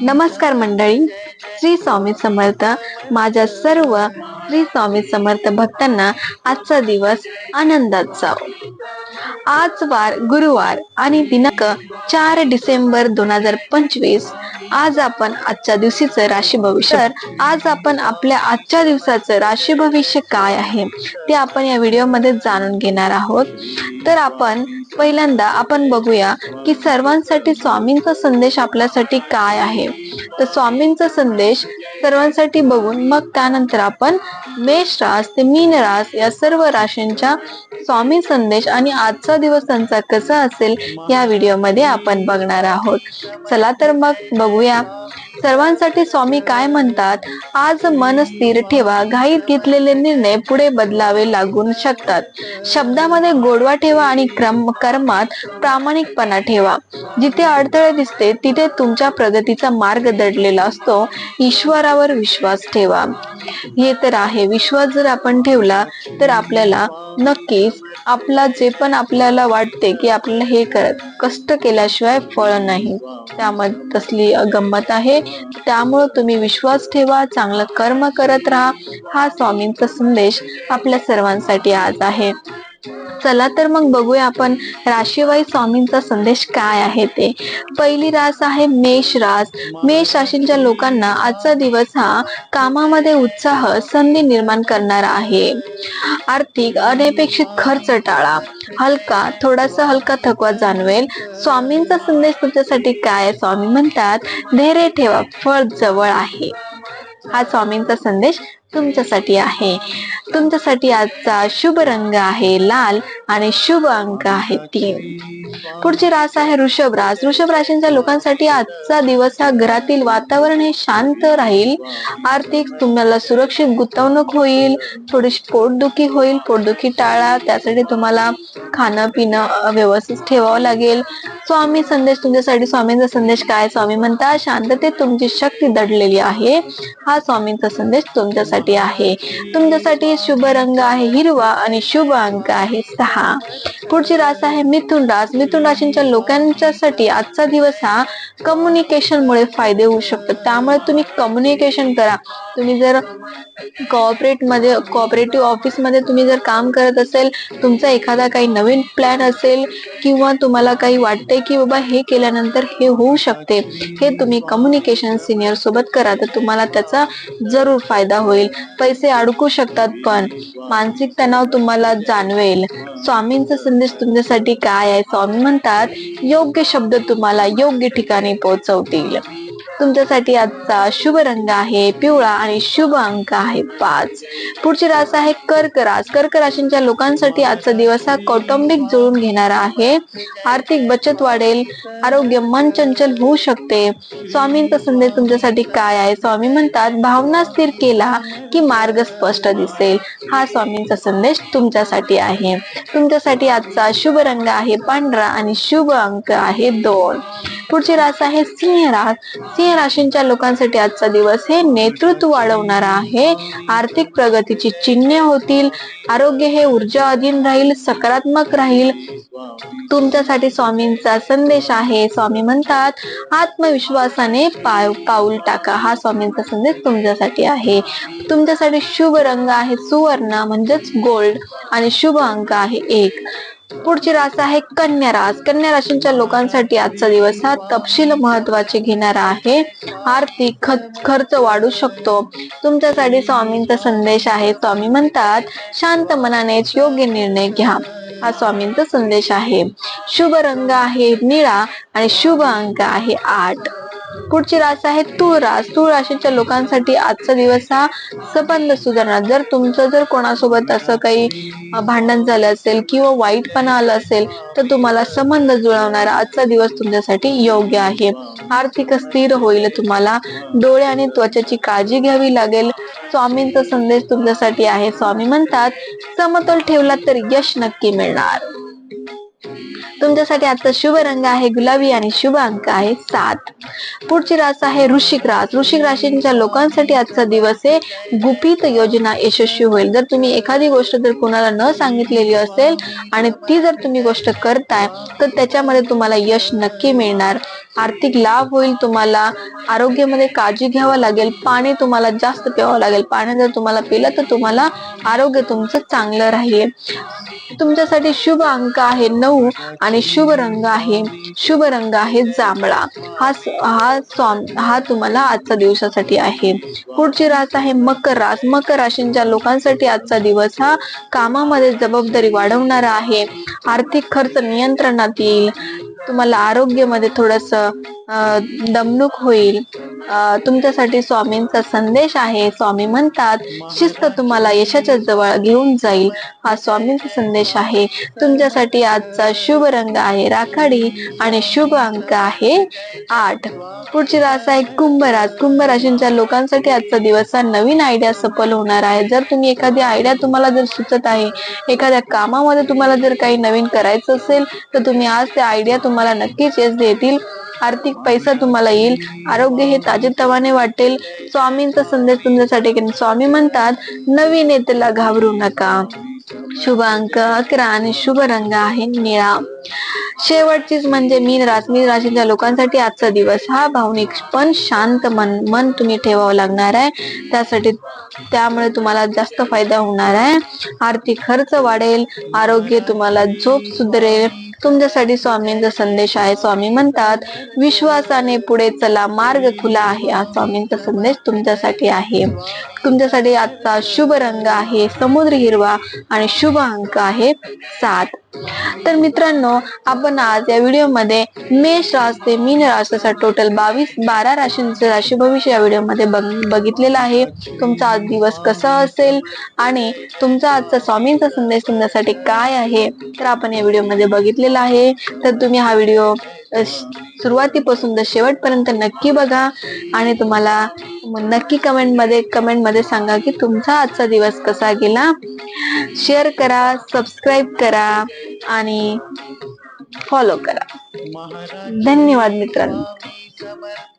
नमस्कार मंडळी, श्री स्वामी समर्थ. माझ्या सर्व श्री स्वामी समर्थ भक्तांना आजचा दिवस आनंदात जावो. आज वार गुरुवार आणि दिनांक 4 डिसेंबर 2025. आज आपण आजच्या दिवशीचं राशी भविष्य, आज आपण आपल्या आजच्या दिवसाचं राशी भविष्य काय आहे ते आपण या व्हिडिओमध्ये जाणून घेणार आहोत. तर आपण पहिल्यांदा आपण बघूया की सर्वांसाठी स्वामींचा संदेश आपल्यासाठी काय आहे. तर स्वामींचा संदेश सर्वांसाठी बघून मग त्यानंतर आपण मेष रास ते मीन रास या सर्व राशींच्या स्वामी संदेश आणि आजचा दिवस त्यांचा कसा असेल या व्हिडिओमध्ये आपण बघणार आहोत. चला तर मग बघूया सर्वांसाठी स्वामी काय म्हणतात. आज मन स्थिर ठेवा, घाईत घेतलेले निर्णय पुढे बदलावे लागू शकतात. शब्दामध्ये गोडवा ठेवा आणि कर्मात प्रामाणिकपणा ठेवा. जिथे अडथळे दिसते तिथे तुमच्या प्रगतीचा मार्ग दडलेला असतो. ईश्वरावर विश्वास ठेवा. हे तर आहे, विश्वास जर आपण ठेवला तर आपल्याला नक्कीच आपला जे पण आपल्याला वाटते की आपल्याला हे करत कष्ट केल्याशिवाय फळ नाही, त्यामध्ये तसली गंमत आहे. त्यामुळे तुम्ही विश्वास ठेवा, चांगलं कर्म करत राहा. हा स्वामींचा संदेश आपल्या सर्वांसाठी आज आहे. चला तर मग बघूया आपण राशीवाईज स्वामींचा संदेश काय आहे ते. पहिली रास आहे मेष रास. मेष राशींच्या लोकांना आजचा दिवस हा कामामध्ये उत्साह, संधी निर्माण करणारा आहे. आर्थिक अनपेक्षित खर्च टाळा. थोडासा हलका थकवा जाणवेल. स्वामींचा संदेश तुमच्यासाठी काय? स्वामी म्हणतात धैर्य ठेवा, फळ जवळ आहे. हा स्वामींचा संदेश तुमच्यासाठी आहे. तुमच्यासाठी आजचा शुभ रंग आहे लाल आणि शुभ अंक आहे 3. पुढची रास आहे वृषभ रास. वृषभ राशींच्या लोकांसाठी आजचा दिवस हा घरातील वातावरण हे शांत राहील. आर्थिक तुम्हाला सुरक्षित गुंतवणूक होईल. थोडीशी पोटदुखी होईल, पोटदुखी टाळा. त्यासाठी तुम्हाला खाणं पिणं व्यवस्थित ठेवावं लागेल. स्वामी संदेश तुमच्यासाठी, स्वामींचा संदेश काय? स्वामी म्हणतात शांततेत तुमची शक्ती दडलेली आहे. हा स्वामींचा संदेश तुमच्यासाठी आहे. तुमच्यासाठी शुभ रंग आहे हिरवा आणि शुभ अंक आहे 6. पुढची रास आहे मिथुन रास. मिथुन राशींच्या लोकांच्यासाठी आजचा दिवस हा कम्युनिकेशन मुळे फायदे होऊ शकतात. त्यामुळे तुम्ही कम्युनिकेशन करा. तुम्ही जर कोऑपरेटिव्ह ऑफिस मध्ये तुम्ही जर काम करत असेल, तुमचा एखादा काही नवीन प्लॅन असेल किंवा तुम्हाला काही वाटते की बाबा हे केल्यानंतर हे होऊ शकते, हे तुम्ही कम्युनिकेशन सिनियर सोबत करा, तर तुम्हाला त्याचा जरूर फायदा होईल. पैसे अडकू शकतात पण मानसिक तणाव तुम्हाला जाणवेल. स्वामींचा संदेश तुमच्यासाठी काय आहे? स्वामी म्हणतात योग्य शब्द तुम्हाला योग्य ठिकाणी पोहोचवतील. तुमच्यासाठी आजचा शुभ रंग आहे पिवळा आणि शुभ अंक आहे 5. पुढची रास आहे कर्क रास. कर्क राशींच्या लोकांसाठी आजचा दिवस हा कौटुंबिक जुळून घेणारा आहे. आर्थिक बचत वाढेल. आरोग्य मन चंचल होऊ शकते. स्वामींचा संदेश तुमच्यासाठी काय आहे? स्वामी म्हणतात भावना स्थिर केला की मार्ग स्पष्ट दिसेल. हा स्वामींचा संदेश तुमच्यासाठी आहे. तुमच्यासाठी आजचा शुभ रंग आहे पांढरा आणि शुभ अंक आहे 2. पुढची रास आहे सिंह रास. सिंह राशींच्या लोकांसाठी आजचा दिवस हे नेतृत्व वाढवणारा आहे. आर्थिक प्रगतीची चिन्हे होतील. आरोग्य हे ऊर्जा अधीन राहील, सकारात्मक राहील. तुमच्यासाठी स्वामींचा संदेश आहे. स्वामी म्हणतात आत्मविश्वासाने पाऊल टाका. हा स्वामींचा संदेश तुमच्यासाठी आहे. तुमच्यासाठी शुभ रंग आहे सुवर्ण म्हणजेच गोल्ड आणि शुभ अंक आहे 1. पुढची रास आहे कन्या रास. कन्या राशींच्या लोकांसाठी आजचा दिवस हा तपशील महत्वाचे घेणारा आहे. आर्थिक खर्च वाढू शकतो. तुमच्यासाठी स्वामींचा संदेश आहे. स्वामी म्हणतात शांत मनानेच योग्य निर्णय घ्या. हा स्वामींचा संदेश आहे. शुभ रंग आहे निळा आणि शुभ अंक आहे 8. पुढची रास आहे तूळ रास. तूळ राशीच्या लोकांसाठी आजचा दिवस हा संबंध सुधारणार. जर तुमचं जर कोणासोबत असं काही भांडण झालं असेल किंवा वाईटपणा आला असेल तर तुम्हाला संबंध जुळवणारा आजचा दिवस तुमच्यासाठी योग्य आहे. आर्थिक स्थिर होईल. तुम्हाला डोळे आणि त्वचेची काळजी घ्यावी लागेल. स्वामींचा संदेश तुमच्यासाठी आहे. स्वामी म्हणतात समतोल ठेवला तर यश नक्की मिळणार. तुमच्यासाठी आजचा शुभ रंग आहे गुलाबी आणि शुभ अंक आहे 7. पुढची रास आहे वृश्चिक रास. वृश्चिक राशीच्या लोकांसाठी आजचा दिवस आहे गुपित योजना यशस्वी होईल. जर तुम्ही एखादी गोष्ट जर कोणाला न सांगितलेली असेल आणि ती जर तुम्ही गोष्ट करताय तर त्याच्यामध्ये तुम्हाला यश नक्की मिळणार. आर्थिक लाभ होईल तुम्हाला. आरोग्यामध्ये काळजी घ्यावं लागेल. पाणी तुम्हाला जास्त प्यावं लागेल. पाणी जर तुम्हाला पिलं तर तुम्हाला आरोग्य तुमचं चांगलं राहील. तुमच्यासाठी शुभ अंक आहे 9 आणि शुभ रंग आहे जांभळा. हा तुम्हाला आजच्या दिवसासाठी आहे. पुढची रास आहे मकर रास. मकर राशीच्या लोकांसाठी आजचा दिवस हा कामामध्ये जबाबदारी वाढवणारा आहे. आर्थिक खर्च नियंत्रणात येईल. तुम्हाला आरोग्यामध्ये थोडस दमणूक होईल. तुमच्यासाठी स्वामींचा संदेश आहे. स्वामी म्हणतात शिस्त तुम्हाला यशाच्या जवळ घेऊन जाईल. हा स्वामींचा संदेश आहे. तुमच्यासाठी आजचा शुभ रंग आहे राखाडी आणि शुभ अंक आहे 8. पुढची रास आहे कुंभ रास. कुंभ राशीच्या लोकांसाठी आजचा दिवस हा नवीन आयडिया सफल होणार आहे. जर तुम्ही एखादी आयडिया तुम्हाला जर सुचत आहे, एखाद्या कामामध्ये तुम्हाला जर काही नवीन करायचं असेल तर तुम्ही आज त्या आयडिया तुम्हाला नक्कीच यश देतील. आर्थिक पैसा तुम्हाला येईल. आरोग्य हे ताजेतवाने वाटेल. स्वामींचा संदेश तुमच्यासाठी. स्वामी म्हणतात नवीन येतेला घाबरू नका. शुभ अंक 11 आणि शुभ रंग आहे निळा. शेवटचीच म्हणजे मीन राशीच्या लोकांसाठी आजचा दिवस हा भावनिक पण शांत मन तुम्ही ठेवावं लागणार आहे. त्यामुळे तुम्हाला जास्त फायदा होणार आहे. आर्थिक खर्च वाढेल. आरोग्य तुम्हाला झोप सुधरेल. तुमच्यासाठी स्वामींचा संदेश आहे. स्वामी म्हणतात विश्वासाने पुढे चला, मार्ग खुला आहे. हा स्वामींचा संदेश तुमच्यासाठी आहे. तुमच्यासाठी आजचा शुभ रंग आहे समुद्र हिरवा आणि शुभ अंक आहे 7. तर मित्रांनो, आपण आज या व्हिडिओमध्ये मेष रास ते मीन राशीचा टोटल 12 राशींचे राशी भविष्य या व्हिडिओमध्ये बघितलेला आहे. तुमचा आज दिवस कसा असेल आणि तुमचा आजचा स्वामींचा संदेश तुमच्यासाठी काय आहे तर आपण या व्हिडिओमध्ये बघितलेला आहे. तर तुम्ही हा व्हिडिओ सुरुवातीपासून तर शेवटपर्यंत नक्की बघा आणि तुम्हाला नक्की कमेंटमध्ये सांगा की तुमचा आजचा दिवस कसा गेला. शेअर करा, सबस्क्राईब करा आणि फॉलो करा. धन्यवाद मित्रांनो.